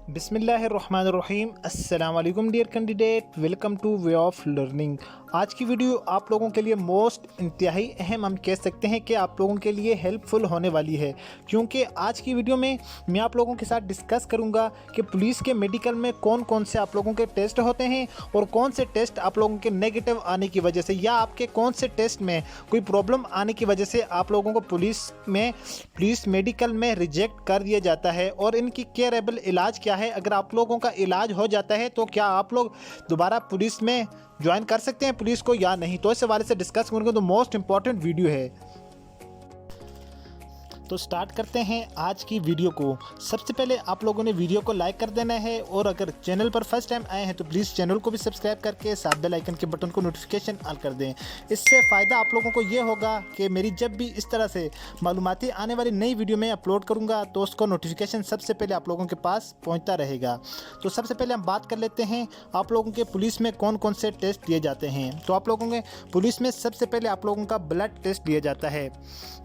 बिस्मिल्लाहिर्रहमानिर्रहीम। अस्सलाम वालेकुम dear candidate, welcome to way of learning. आज की वीडियो आप लोगों के लिए मोस्ट इंतहाई अहम हम कह सकते हैं कि आप लोगों के लिए हेल्पफुल होने वाली है, क्योंकि आज की वीडियो में मैं आप लोगों के साथ डिस्कस करूंगा कि पुलिस के मेडिकल में कौन कौन से आप लोगों के टेस्ट होते हैं और कौन से टेस्ट आप लोगों के नेगेटिव आने की वजह से या आपके कौन से टेस्ट में कोई प्रॉब्लम आने की वजह से आप लोगों को पुलिस मेडिकल में रिजेक्ट कर दिया जाता है और इनकी केयरेबल इलाज क्या है। अगर आप लोगों का इलाज हो जाता है तो क्या आप लोग दोबारा पुलिस में ज्वाइन कर सकते हैं पुलिस को या नहीं, तो इस हवाले से डिस्कस करेंगे। तो मोस्ट इंपॉर्टेंट वीडियो है, तो स्टार्ट करते हैं आज की वीडियो को। सबसे पहले आप लोगों ने वीडियो को लाइक कर देना है और अगर चैनल पर फर्स्ट टाइम आए हैं तो प्लीज़ चैनल को भी सब्सक्राइब करके साथ बेल आइकन के बटन को नोटिफिकेशन ऑन कर दें। इससे फ़ायदा आप लोगों को ये होगा कि मेरी जब भी इस तरह से मालूमाती आने वाली नई वीडियो में अपलोड करूँगा तो उसको नोटिफिकेशन सबसे पहले आप लोगों के पास पहुँचता रहेगा। तो सबसे पहले हम बात कर लेते हैं आप लोगों के पुलिस में कौन कौन से टेस्ट लिए जाते हैं। तो आप लोगों के पुलिस में सबसे पहले आप लोगों का ब्लड टेस्ट लिया जाता है।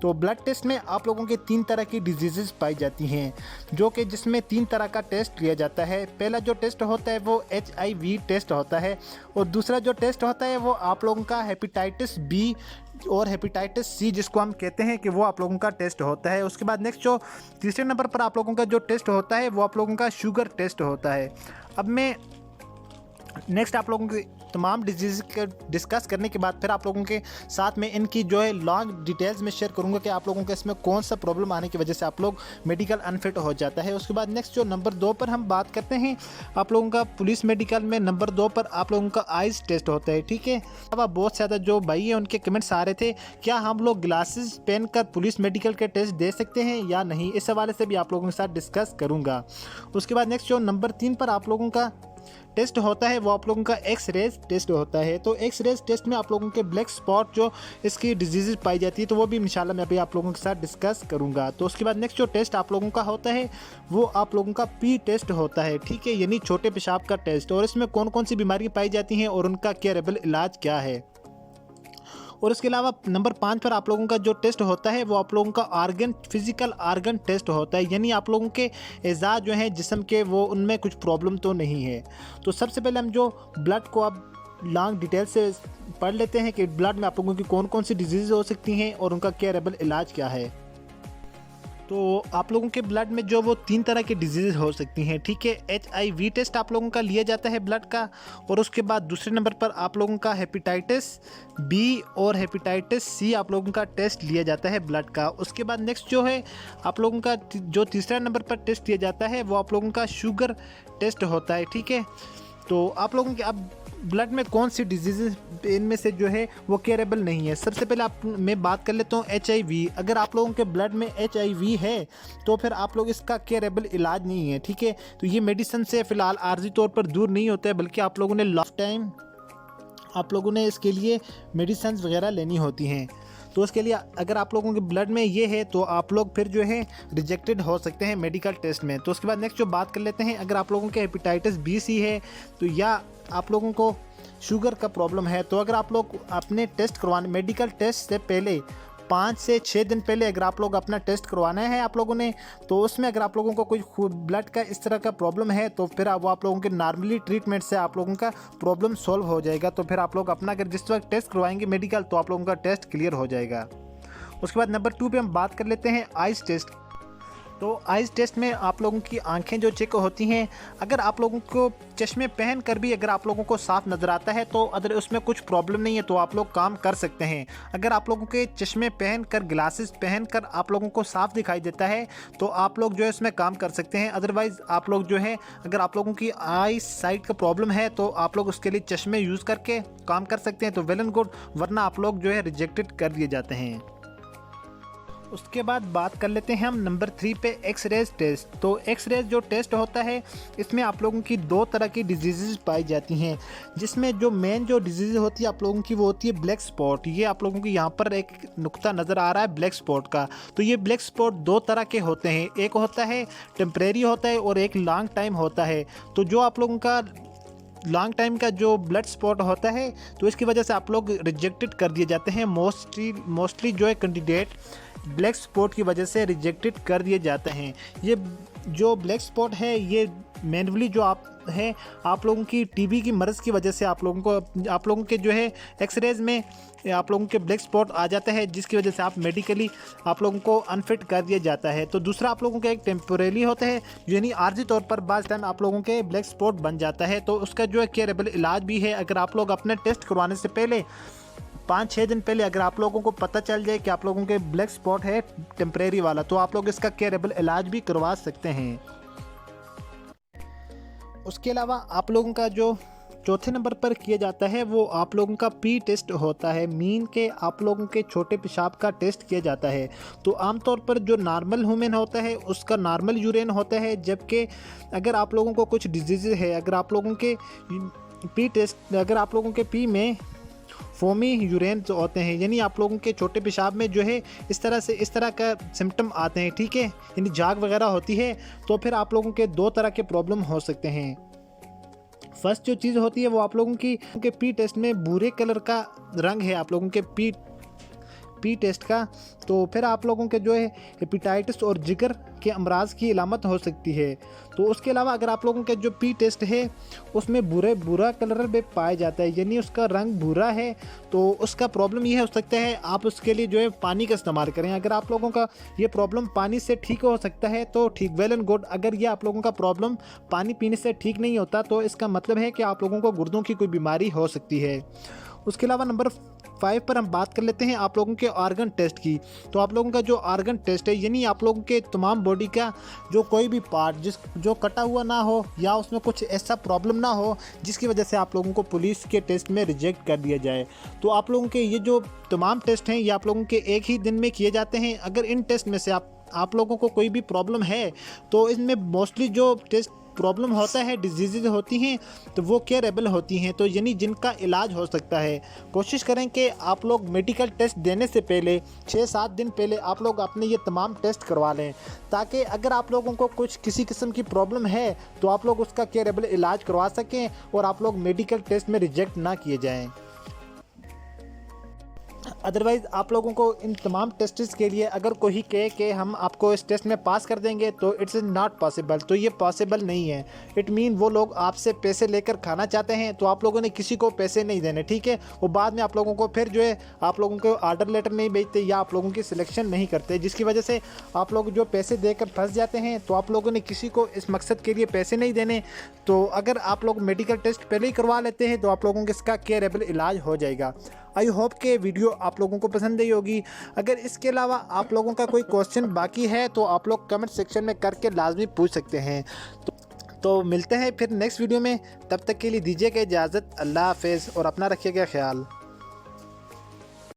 तो ब्लड टेस्ट में आप लोगों के 3 तरह की डिजीज़ पाई जाती हैं, जो कि जिसमें 3 तरह का टेस्ट लिया जाता है। पहला जो टेस्ट होता है वो HIV टेस्ट होता है और दूसरा जो टेस्ट होता है वो आप लोगों का हेपेटाइटिस बी और हेपेटाइटिस सी जिसको हम कहते हैं कि वो आप लोगों का टेस्ट होता है। उसके बाद नेक्स्ट जो तीसरे नंबर पर आप लोगों का जो टेस्ट होता है वो आप लोगों का शुगर टेस्ट होता है। अब मैं नेक्स्ट आप लोगों की तमाम डिजीज़ के डिस्कस करने के बाद फिर आप लोगों के साथ में इनकी जो है लॉन्ग डिटेल्स में शेयर करूंगा कि आप लोगों के इसमें कौन सा प्रॉब्लम आने की वजह से आप लोग मेडिकल अनफिट हो जाता है। उसके बाद नेक्स्ट जो नंबर 2 पर हम बात करते हैं आप लोगों का पुलिस मेडिकल में नंबर 2 पर आप लोगों का आइज़ टेस्ट होता है। ठीक है, अब आप बहुत ज़्यादा जो भाई है उनके कमेंट्स आ रहे थे क्या हम लोग ग्लासेस पहन कर पुलिस मेडिकल के टेस्ट दे सकते हैं या नहीं, इस हवाले से भी आप लोगों के साथ डिस्कस करूँगा। उसके बाद नेक्स्ट जो नंबर 3 पर आप लोगों का टेस्ट होता है वो आप लोगों का एक्स-रेज टेस्ट होता है। तो एक्स-रेज टेस्ट में आप लोगों के ब्लैक स्पॉट जो इसकी डिजीज़ पाई जाती है तो वो भी इंशाल्लाह मैं अभी आप लोगों के साथ डिस्कस करूंगा। तो उसके बाद नेक्स्ट जो टेस्ट आप लोगों का होता है वो आप लोगों का पी टेस्ट होता है। ठीक है, यानी छोटे पेशाब का टेस्ट, और इसमें कौन कौन सी बीमारी पाई जाती हैं और उनका केयरेबल इलाज क्या है। और इसके अलावा नंबर 5 पर आप लोगों का जो टेस्ट होता है वो आप लोगों का फिजिकल आर्गन टेस्ट होता है, यानी आप लोगों के एज़ा जो हैं जिस्म के वो उनमें कुछ प्रॉब्लम तो नहीं है। तो सबसे पहले हम जो ब्लड को अब लॉन्ग डिटेल से पढ़ लेते हैं कि ब्लड में आप लोगों की कौन कौन सी डिजीज़ हो सकती हैं और उनका केयरेबल इलाज क्या है। तो आप लोगों के ब्लड में जो वो 3 तरह की डिजीज़ हो सकती हैं। ठीक है, HIV टेस्ट आप लोगों का लिया जाता है ब्लड का, और उसके बाद दूसरे नंबर पर आप लोगों का हेपेटाइटिस बी और हेपेटाइटिस सी आप लोगों का टेस्ट लिया जाता है ब्लड का। उसके बाद नेक्स्ट जो है आप लोगों का जो तीसरा नंबर पर टेस्ट लिया जाता है वो आप लोगों का शुगर टेस्ट होता है। ठीक है, तो आप लोगों के अब ब्लड में कौन सी डिजीज़ इनमें से जो है वो केयरेबल नहीं है। सबसे पहले मैं बात कर लेता हूँ HIV। अगर आप लोगों के ब्लड में HIV है तो फिर आप लोग इसका केयरेबल इलाज नहीं है। ठीक है, तो ये मेडिसिन से फ़िलहाल आर्जी तौर पर दूर नहीं होता है, बल्कि आप लोगों ने लाइफ टाइम आप लोगों ने इसके लिए मेडिसिन वगैरह लेनी होती हैं। तो उसके लिए अगर आप लोगों के ब्लड में ये है तो आप लोग फिर जो है रिजेक्टेड हो सकते हैं मेडिकल टेस्ट में। तो उसके बाद नेक्स्ट जो बात कर लेते हैं, अगर आप लोगों के हेपेटाइटिस बी सी है तो या आप लोगों को शुगर का प्रॉब्लम है, तो अगर आप लोग अपने टेस्ट करवाने मेडिकल टेस्ट से पहले 5 से 6 दिन पहले अगर आप लोग अपना टेस्ट करवाना है आप लोगों ने, तो उसमें अगर आप लोगों को कोई ब्लड का इस तरह का प्रॉब्लम है तो फिर आप लोगों के नॉर्मली ट्रीटमेंट से आप लोगों का प्रॉब्लम सॉल्व हो जाएगा। तो फिर आप लोग अपना अगर जिस वक्त टेस्ट करवाएंगे मेडिकल तो आप लोगों का टेस्ट क्लियर हो जाएगा। उसके बाद नंबर 2 पे हम बात कर लेते हैं आइज़ टेस्ट। तो आइज़ टेस्ट में आप लोगों की आंखें जो चेक होती हैं, अगर आप लोगों को चश्मे पहन कर भी अगर आप लोगों को साफ नज़र आता है तो अगर उसमें कुछ प्रॉब्लम नहीं है तो आप लोग काम कर सकते हैं। अगर आप लोगों के चश्मे पहन कर ग्लासेस पहन कर आप लोगों को साफ दिखाई देता है तो आप लोग जो है इसमें काम कर सकते हैं। अदरवाइज़ आप लोग जो है अगर आप लोगों की आई साइट का प्रॉब्लम है तो आप लोग उसके लिए चश्मे यूज़ करके काम कर सकते हैं, तो वेल एंड गुड, वरना आप लोग जो है रिजेक्टेड कर दिए जाते हैं। उसके बाद बात कर लेते हैं हम नंबर 3 पे एक्स-रेज टेस्ट। तो एक्स-रेज जो टेस्ट होता है इसमें आप लोगों की 2 तरह की डिजीज़ पाई जाती हैं, जिसमें जो मेन जो डिजीज़ होती है आप लोगों की वो होती है ब्लैक स्पॉट। ये आप लोगों की यहाँ पर एक नुक्ता नज़र आ रहा है ब्लैक स्पॉट का। तो ये ब्लैक स्पॉट 2 तरह के होते हैं, एक होता है टेम्परेरी होता है और एक लॉन्ग टाइम होता है। तो जो आप लोगों का लॉन्ग टाइम का जो ब्लड स्पॉट होता है तो इसकी वजह से आप लोग रिजेक्टेड कर दिए जाते हैं। मोस्टली जो है कैंडिडेट ब्लैक स्पॉट की वजह से रिजेक्टेड कर दिए जाते हैं। ये जो ब्लैक स्पॉट है ये मैनुअली जो आप लोगों की टीबी की मर्ज़ की वजह से आप लोगों के जो है एक्सरेज में आप लोगों के ब्लैक स्पॉट आ जाता है, जिसकी वजह से आप मेडिकली आप लोगों को अनफिट कर दिया जाता है। तो दूसरा आप लोगों का एक टेम्पोरेरी होता है, यानी आर्जी तौर पर बाज़ टाइम आप लोगों के ब्लैक स्पॉट बन जाता है। तो उसका जो है केयरेबल इलाज भी है। अगर आप लोग अपने टेस्ट करवाने से पहले 5-6 दिन पहले अगर आप लोगों को पता चल जाए कि आप लोगों के ब्लैक स्पॉट है टेम्परेरी वाला, तो आप लोग इसका केयरेबल इलाज भी करवा सकते हैं। उसके अलावा आप लोगों का जो चौथे नंबर पर किया जाता है वो आप लोगों का पी टेस्ट होता है। मीन के आप लोगों के छोटे पेशाब का टेस्ट किया जाता है। तो आमतौर पर जो नॉर्मल ह्यूमन होता है उसका नॉर्मल यूरिन होता है, जबकि अगर आप लोगों को कुछ डिजीज़ है, अगर आप लोगों के पी में फोमी यूरेन जो होते हैं, यानी आप लोगों के छोटे पेशाब में जो है इस तरह का सिम्टम आते हैं, ठीक है, यानी झाग वगैरह होती है, तो फिर आप लोगों के 2 तरह के प्रॉब्लम हो सकते हैं। फर्स्ट जो चीज़ होती है वो आप लोगों के पी टेस्ट में भूरे कलर का रंग है आप लोगों के पी टेस्ट का, तो फिर आप लोगों के जो है हेपेटाइटिस और जिगर के अमराज की अलामत हो सकती है। तो उसके अलावा अगर आप लोगों के जो पी टेस्ट है उसमें भूरा कलर में पाया जाता है, यानी उसका रंग भूरा है, तो उसका प्रॉब्लम ये हो सकता है आप उसके लिए जो है पानी का इस्तेमाल करें। अगर आप लोगों का ये प्रॉब्लम पानी से ठीक हो सकता है तो ठीक, वेल एंड गुड। अगर ये आप लोगों का प्रॉब्लम पानी पीने से ठीक नहीं होता तो इसका मतलब है कि आप लोगों को गुर्दों की कोई बीमारी हो सकती है। उसके अलावा नंबर 5 पर हम बात कर लेते हैं आप लोगों के ऑर्गन टेस्ट की। तो आप लोगों का जो ऑर्गन टेस्ट है, यानी आप लोगों के तमाम बॉडी का जो कोई भी पार्ट जो कटा हुआ ना हो या उसमें कुछ ऐसा प्रॉब्लम ना हो जिसकी वजह से आप लोगों को पुलिस के टेस्ट में रिजेक्ट कर दिया जाए। तो आप लोगों के ये जो तमाम टेस्ट हैं ये आप लोगों के एक ही दिन में किए जाते हैं। अगर इन टेस्ट में से आप लोगों को कोई भी प्रॉब्लम है तो इसमें मोस्टली जो टेस्ट प्रॉब्लम होता है, डिजीज़ होती हैं, तो वो केयरेबल होती हैं, तो यानी जिनका इलाज हो सकता है। कोशिश करें कि आप लोग मेडिकल टेस्ट देने से पहले 6-7 दिन पहले आप लोग अपने ये तमाम टेस्ट करवा लें, ताकि अगर आप लोगों को किसी किस्म की प्रॉब्लम है तो आप लोग उसका केयरेबल इलाज करवा सकें और आप लोग मेडिकल टेस्ट में रिजेक्ट ना किए जाएँ। अदरवाइज़ आप लोगों को इन तमाम टेस्ट्स के लिए अगर कोई कहे कि हम आपको इस टेस्ट में पास कर देंगे तो इट्स नॉट पॉसिबल, तो ये पॉसिबल नहीं है। इट मीन वो लोग आपसे पैसे लेकर खाना चाहते हैं, तो आप लोगों ने किसी को पैसे नहीं देने, ठीक है। वो बाद में आप लोगों को फिर जो है आप लोगों को ऑर्डर लेटर नहीं भेजते या आप लोगों की सिलेक्शन नहीं करते, जिसकी वजह से आप लोग जो पैसे देकर फंस जाते हैं। तो आप लोगों ने किसी को इस मकसद के लिए पैसे नहीं देने। तो अगर आप लोग मेडिकल टेस्ट पहले ही करवा लेते हैं तो आप लोगों को इसका केयरेबल इलाज हो जाएगा। आई होप के वीडियो आप लोगों को पसंद आई होगी। अगर इसके अलावा आप लोगों का कोई क्वेश्चन बाकी है तो आप लोग कमेंट सेक्शन में करके लाजमी पूछ सकते हैं। तो मिलते हैं फिर नेक्स्ट वीडियो में, तब तक के लिए दीजिएगा इजाज़त। अल्लाह हाफ़िज़ और अपना रखिएगा ख्याल।